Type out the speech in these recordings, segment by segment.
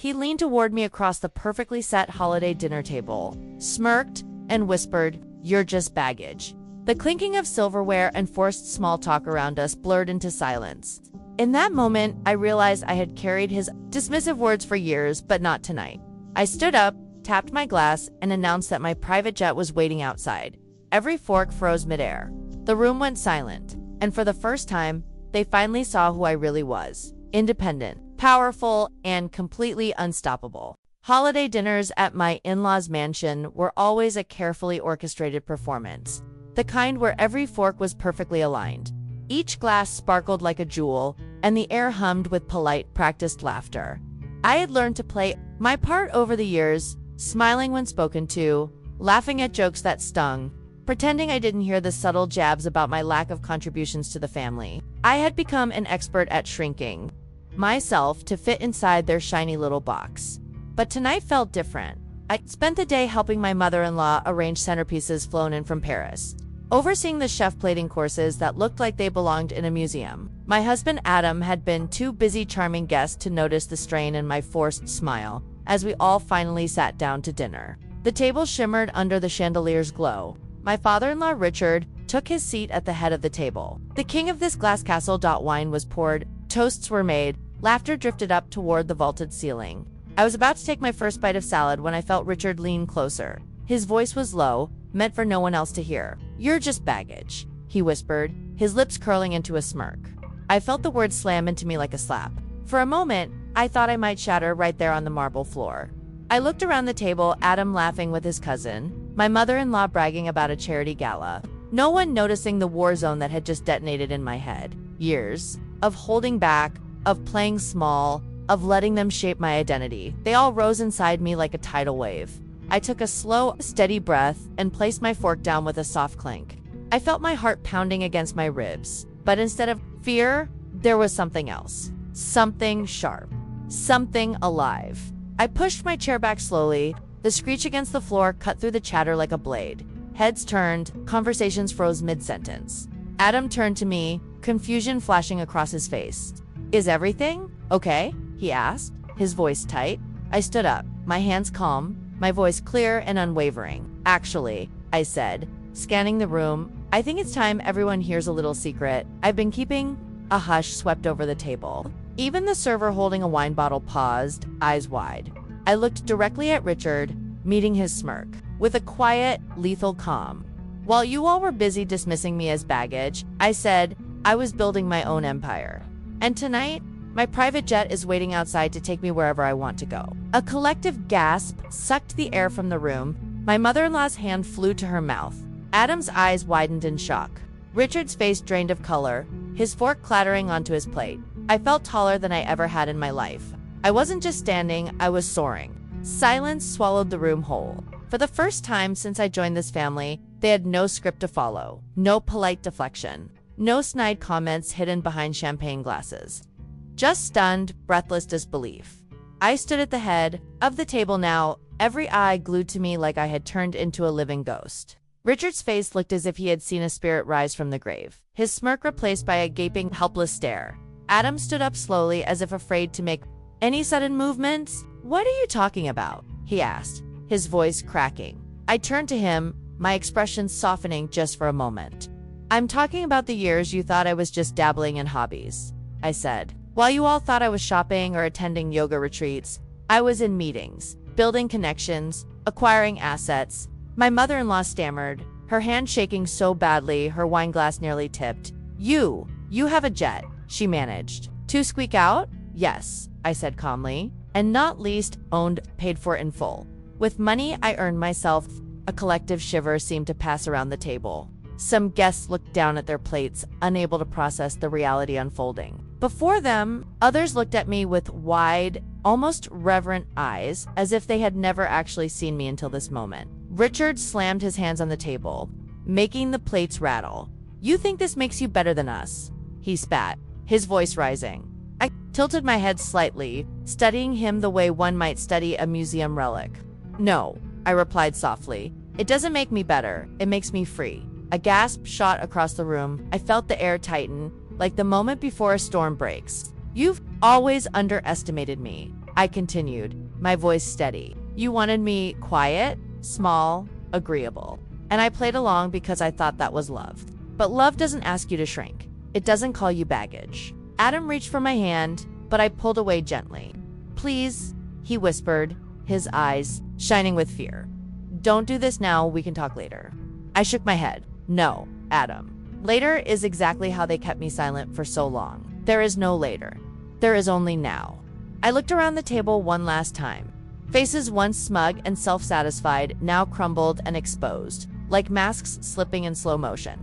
He leaned toward me across the perfectly set holiday dinner table, smirked, and whispered, "You're just baggage." The clinking of silverware and forced small talk around us blurred into silence. In that moment, I realized I had carried his dismissive words for years, but not tonight. I stood up, tapped my glass, and announced that my private jet was waiting outside. Every fork froze midair. The room went silent, and for the first time, they finally saw who I really was: independent, powerful, and completely unstoppable. Holiday dinners at my in-laws' mansion were always a carefully orchestrated performance, the kind where every fork was perfectly aligned. Each glass sparkled like a jewel, and the air hummed with polite, practiced laughter. I had learned to play my part over the years, smiling when spoken to, laughing at jokes that stung, pretending I didn't hear the subtle jabs about my lack of contributions to the family. I had become an expert at shrinking myself to fit inside their shiny little box. But tonight felt different. I spent the day helping my mother-in-law arrange centerpieces flown in from Paris, overseeing the chef plating courses that looked like they belonged in a museum. My husband Adam had been too busy charming guests to notice the strain in my forced smile as we all finally sat down to dinner. The table shimmered under the chandelier's glow. My father-in-law Richard took his seat at the head of the table. The king of this glass castle. Wine was poured, toasts were made, laughter drifted up toward the vaulted ceiling. I was about to take my first bite of salad when I felt Richard lean closer. His voice was low, meant for no one else to hear. "You're just baggage," he whispered, his lips curling into a smirk. I felt the word slam into me like a slap. For a moment, I thought I might shatter right there on the marble floor. I looked around the table, Adam laughing with his cousin, my mother-in-law bragging about a charity gala. No one noticing the war zone that had just detonated in my head. Years of holding back, of playing small, of letting them shape my identity. They all rose inside me like a tidal wave. I took a slow, steady breath and placed my fork down with a soft clink. I felt my heart pounding against my ribs, but instead of fear, there was something else. Something sharp. Something alive. I pushed my chair back slowly. The screech against the floor cut through the chatter like a blade. Heads turned, conversations froze mid-sentence. Adam turned to me, confusion flashing across his face. "Is everything okay?" he asked, his voice tight. I stood up, my hands calm, my voice clear and unwavering. "Actually," I said, scanning the room, "I think it's time everyone hears a little secret I've been keeping." A hush swept over the table. Even the server holding a wine bottle paused, eyes wide. I looked directly at Richard, meeting his smirk, with a quiet, lethal calm. "While you all were busy dismissing me as baggage," I said, "I was building my own empire. And tonight, my private jet is waiting outside to take me wherever I want to go." A collective gasp sucked the air from the room. My mother-in-law's hand flew to her mouth. Adam's eyes widened in shock. Richard's face drained of color, his fork clattering onto his plate. I felt taller than I ever had in my life. I wasn't just standing, I was soaring. Silence swallowed the room whole. For the first time since I joined this family, they had no script to follow, no polite deflection, no snide comments hidden behind champagne glasses. Just stunned, breathless disbelief. I stood at the head of the table now, every eye glued to me like I had turned into a living ghost. Richard's face looked as if he had seen a spirit rise from the grave, his smirk replaced by a gaping, helpless stare. Adam stood up slowly as if afraid to make any sudden movements. "What are you talking about?" he asked, his voice cracking. I turned to him, my expression softening just for a moment. "I'm talking about the years you thought I was just dabbling in hobbies," I said. "While you all thought I was shopping or attending yoga retreats, I was in meetings, building connections, acquiring assets." My mother-in-law stammered, her hand shaking so badly her wine glass nearly tipped. You have a jet," she managed to squeak out. "Yes," I said calmly, "and not least, owned, paid for in full. With money I earned myself." A collective shiver seemed to pass around the table. Some guests looked down at their plates, unable to process the reality unfolding before them. Others looked at me with wide, almost reverent eyes, as if they had never actually seen me until this moment. Richard slammed his hands on the table, making the plates rattle. "You think this makes you better than us?" he spat, his voice rising. I tilted my head slightly, studying him the way one might study a museum relic. "No," I replied softly. "It doesn't make me better, it makes me free." A gasp shot across the room. I felt the air tighten, like the moment before a storm breaks. "You've always underestimated me," I continued, my voice steady. You wanted me quiet, small, agreeable. And I played along because I thought that was love. But love doesn't ask you to shrink. It doesn't call you baggage. Adam reached for my hand, but I pulled away gently. Please, he whispered, his eyes shining with fear. Don't do this now, we can talk later. I shook my head. No, Adam. Later is exactly how they kept me silent for so long. There is no later. There is only now. I looked around the table one last time. Faces once smug and self-satisfied, now crumbled and exposed, like masks slipping in slow motion.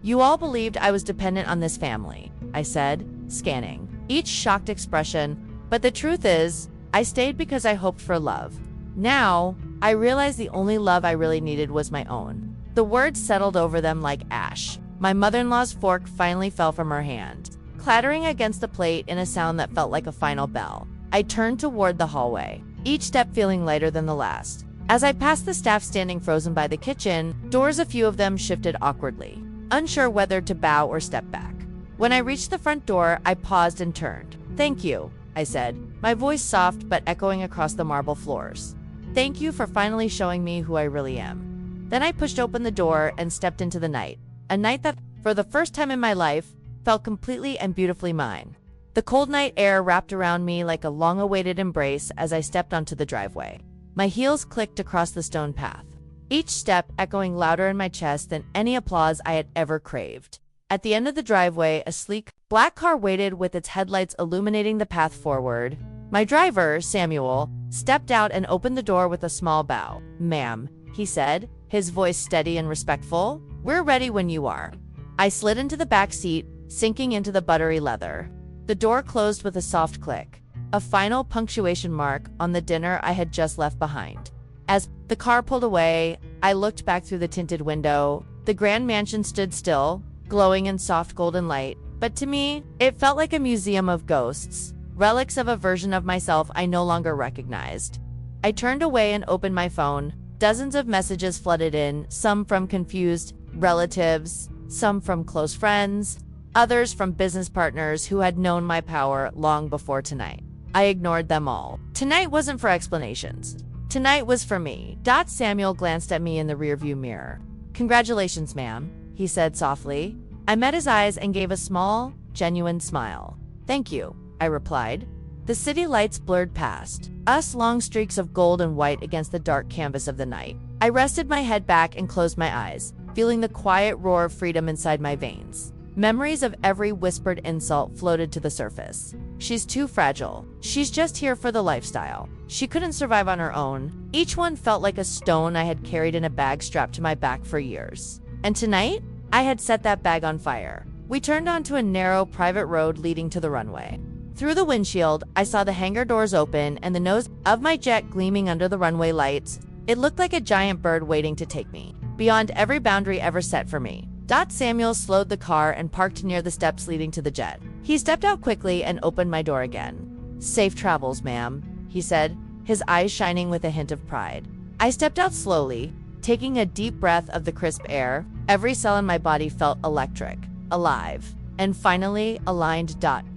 You all believed I was dependent on this family, I said, scanning each shocked expression, but the truth is, I stayed because I hoped for love. Now, I realized the only love I really needed was my own. The words settled over them like ash. My mother-in-law's fork finally fell from her hand, clattering against the plate in a sound that felt like a final bell. I turned toward the hallway, each step feeling lighter than the last. As I passed the staff standing frozen by the kitchen, doors, a few of them shifted awkwardly, unsure whether to bow or step back. When I reached the front door, I paused and turned. Thank you, I said, my voice soft but echoing across the marble floors. Thank you for finally showing me who I really am. Then I pushed open the door and stepped into the night, a night that, for the first time in my life, felt completely and beautifully mine. The cold night air wrapped around me like a long-awaited embrace as I stepped onto the driveway. My heels clicked across the stone path, each step echoing louder in my chest than any applause I had ever craved. At the end of the driveway, a sleek, black car waited with its headlights illuminating the path forward. My driver, Samuel, stepped out and opened the door with a small bow. Ma'am, he said, his voice steady and respectful. We're ready when you are. I slid into the back seat, sinking into the buttery leather. The door closed with a soft click, a final punctuation mark on the dinner I had just left behind. As the car pulled away, I looked back through the tinted window. The grand mansion stood still, glowing in soft golden light, but to me, it felt like a museum of ghosts, relics of a version of myself I no longer recognized. I turned away and opened my phone. Dozens of messages flooded in, some from confused relatives, some from close friends, others from business partners who had known my power long before tonight. I ignored them all. Tonight wasn't for explanations. Tonight was for me. Samuel glanced at me in the rearview mirror. Congratulations, ma'am, he said softly. I met his eyes and gave a small, genuine smile. Thank you, I replied. The city lights blurred past, us long streaks of gold and white against the dark canvas of the night. I rested my head back and closed my eyes, feeling the quiet roar of freedom inside my veins. Memories of every whispered insult floated to the surface. She's too fragile. She's just here for the lifestyle. She couldn't survive on her own. Each one felt like a stone I had carried in a bag strapped to my back for years. And tonight, I had set that bag on fire. We turned onto a narrow, private road leading to the runway. Through the windshield, I saw the hangar doors open and the nose of my jet gleaming under the runway lights. It looked like a giant bird waiting to take me, beyond every boundary ever set for me. Samuel slowed the car and parked near the steps leading to the jet. He stepped out quickly and opened my door again. Safe travels, ma'am, he said, his eyes shining with a hint of pride. I stepped out slowly, taking a deep breath of the crisp air. Every cell in my body felt electric, alive, and finally aligned.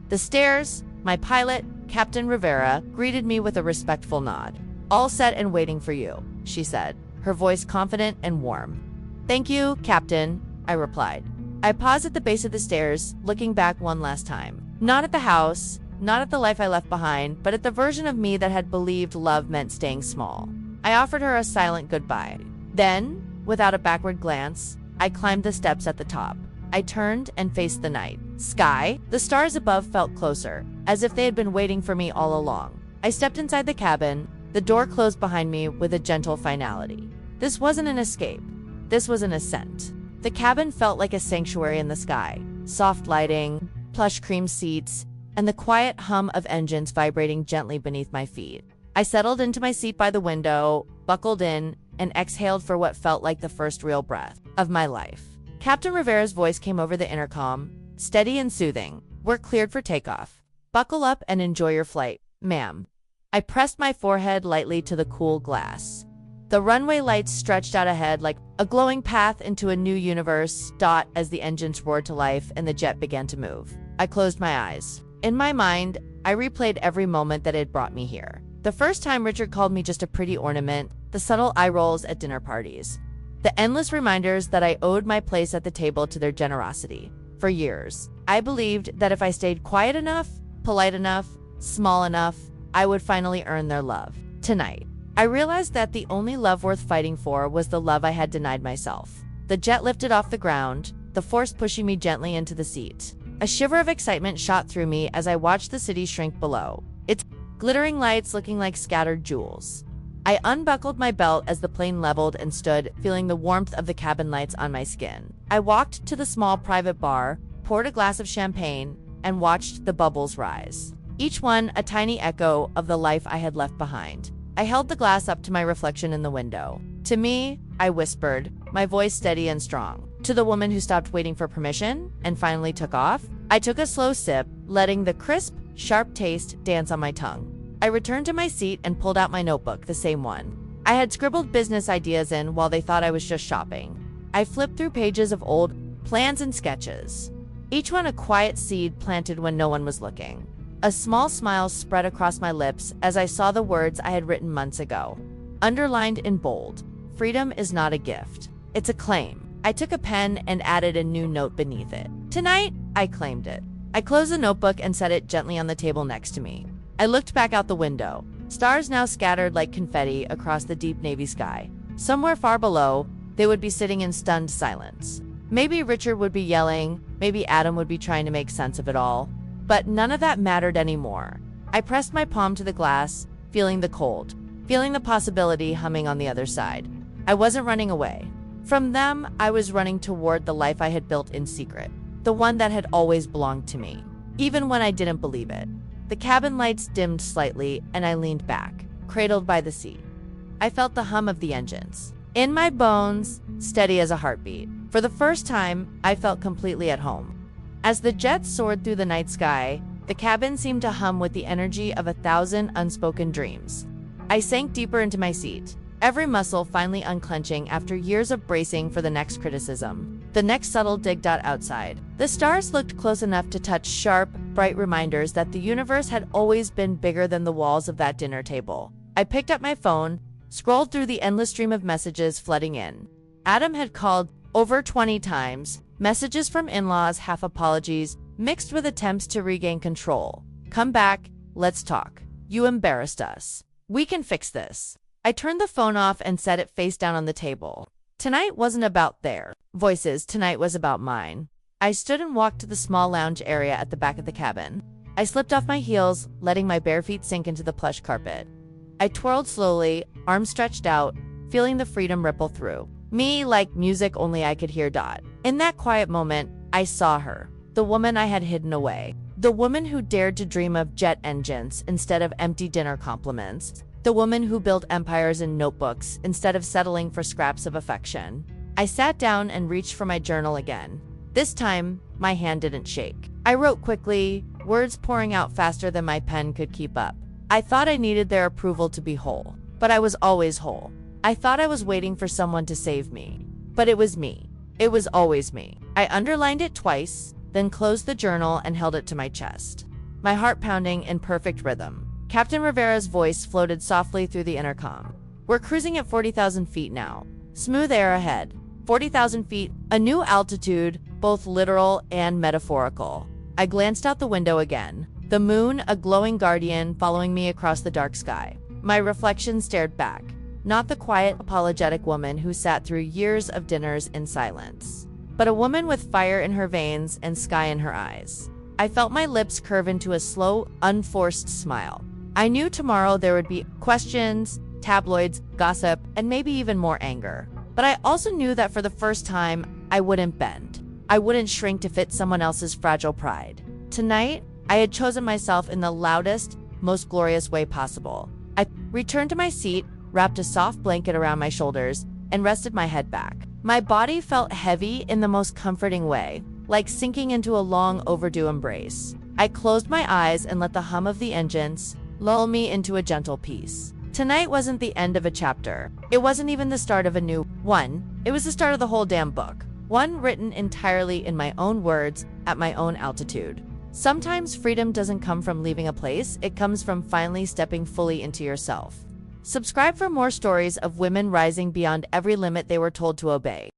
The stairs, my pilot, Captain Rivera, greeted me with a respectful nod. All set and waiting for you, she said, her voice confident and warm. Thank you, Captain, I replied. I paused at the base of the stairs, looking back one last time. Not at the house, not at the life I left behind, but at the version of me that had believed love meant staying small. I offered her a silent goodbye. Then, without a backward glance, I climbed the steps at the top. I turned and faced the night sky. The stars above felt closer, as if they had been waiting for me all along. I stepped inside the cabin. The door closed behind me with a gentle finality. This wasn't an escape. This was an ascent. The cabin felt like a sanctuary in the sky. Soft lighting, plush cream seats, and the quiet hum of engines vibrating gently beneath my feet. I settled into my seat by the window, buckled in, and exhaled for what felt like the first real breath of my life. Captain Rivera's voice came over the intercom, steady and soothing. We're cleared for takeoff. Buckle up and enjoy your flight, ma'am. I pressed my forehead lightly to the cool glass. The runway lights stretched out ahead like a glowing path into a new universe. As the engines roared to life and the jet began to move, I closed my eyes. In my mind, I replayed every moment that had brought me here. The first time Richard called me just a pretty ornament, the subtle eye rolls at dinner parties, the endless reminders that I owed my place at the table to their generosity. For years, I believed that if I stayed quiet enough, polite enough, small enough, I would finally earn their love. Tonight, I realized that the only love worth fighting for was the love I had denied myself. The jet lifted off the ground, the force pushing me gently into the seat. A shiver of excitement shot through me as I watched the city shrink below, its glittering lights looking like scattered jewels. I unbuckled my belt as the plane leveled and stood, feeling the warmth of the cabin lights on my skin. I walked to the small private bar, poured a glass of champagne, and watched the bubbles rise, each one a tiny echo of the life I had left behind. I held the glass up to my reflection in the window. To me, I whispered, my voice steady and strong. To the woman who stopped waiting for permission and finally took off, I took a slow sip, letting the crisp, sharp taste dance on my tongue. I returned to my seat and pulled out my notebook, the same one I had scribbled business ideas in while they thought I was just shopping. I flipped through pages of old plans and sketches, each one a quiet seed planted when no one was looking. A small smile spread across my lips as I saw the words I had written months ago. Underlined in bold, freedom is not a gift, it's a claim. I took a pen and added a new note beneath it. Tonight, I claimed it. I closed the notebook and set it gently on the table next to me. I looked back out the window, stars now scattered like confetti across the deep navy sky. Somewhere far below, they would be sitting in stunned silence. Maybe Richard would be yelling, maybe Adam would be trying to make sense of it all. But none of that mattered anymore. I pressed my palm to the glass, feeling the cold, feeling the possibility humming on the other side. I wasn't running away. From them, I was running toward the life I had built in secret, the one that had always belonged to me, even when I didn't believe it. The cabin lights dimmed slightly, and I leaned back, cradled by the seat. I felt the hum of the engines in my bones, steady as a heartbeat. For the first time, I felt completely at home. As the jet soared through the night sky, the cabin seemed to hum with the energy of 1,000 unspoken dreams. I sank deeper into my seat, every muscle finally unclenching after years of bracing for the next criticism, the next subtle dig. Outside, the stars looked close enough to touch sharp, bright reminders that the universe had always been bigger than the walls of that dinner table. I picked up my phone, scrolled through the endless stream of messages flooding in. Adam had called over 20 times, messages from in-laws, half apologies, mixed with attempts to regain control. Come back, let's talk. You embarrassed us. We can fix this. I turned the phone off and set it face down on the table. Tonight wasn't about their voices, tonight was about mine. I stood and walked to the small lounge area at the back of the cabin. I slipped off my heels, letting my bare feet sink into the plush carpet. I twirled slowly, arms stretched out, feeling the freedom ripple through me like music only I could hear. In that quiet moment, I saw her, the woman I had hidden away, the woman who dared to dream of jet engines instead of empty dinner compliments, the woman who built empires in notebooks instead of settling for scraps of affection. I sat down and reached for my journal again. This time, my hand didn't shake. I wrote quickly, words pouring out faster than my pen could keep up. I thought I needed their approval to be whole, but I was always whole. I thought I was waiting for someone to save me, but it was me. It was always me. I underlined it twice, then closed the journal and held it to my chest, my heart pounding in perfect rhythm. Captain Rivera's voice floated softly through the intercom. We're cruising at 40,000 feet now. Smooth air ahead. 40,000 feet, a new altitude, both literal and metaphorical. I glanced out the window again, the moon, a glowing guardian, following me across the dark sky. My reflection stared back, not the quiet, apologetic woman who sat through years of dinners in silence, but a woman with fire in her veins and sky in her eyes. I felt my lips curve into a slow, unforced smile. I knew tomorrow there would be questions, tabloids, gossip, and maybe even more anger. But I also knew that for the first time, I wouldn't bend. I wouldn't shrink to fit someone else's fragile pride. Tonight, I had chosen myself in the loudest, most glorious way possible. I returned to my seat, wrapped a soft blanket around my shoulders, and rested my head back. My body felt heavy in the most comforting way, like sinking into a long overdue embrace. I closed my eyes and let the hum of the engines lull me into a gentle peace. Tonight wasn't the end of a chapter. It wasn't even the start of a new one. It was the start of the whole damn book. One written entirely in my own words, at my own altitude. Sometimes freedom doesn't come from leaving a place, it comes from finally stepping fully into yourself. Subscribe for more stories of women rising beyond every limit they were told to obey.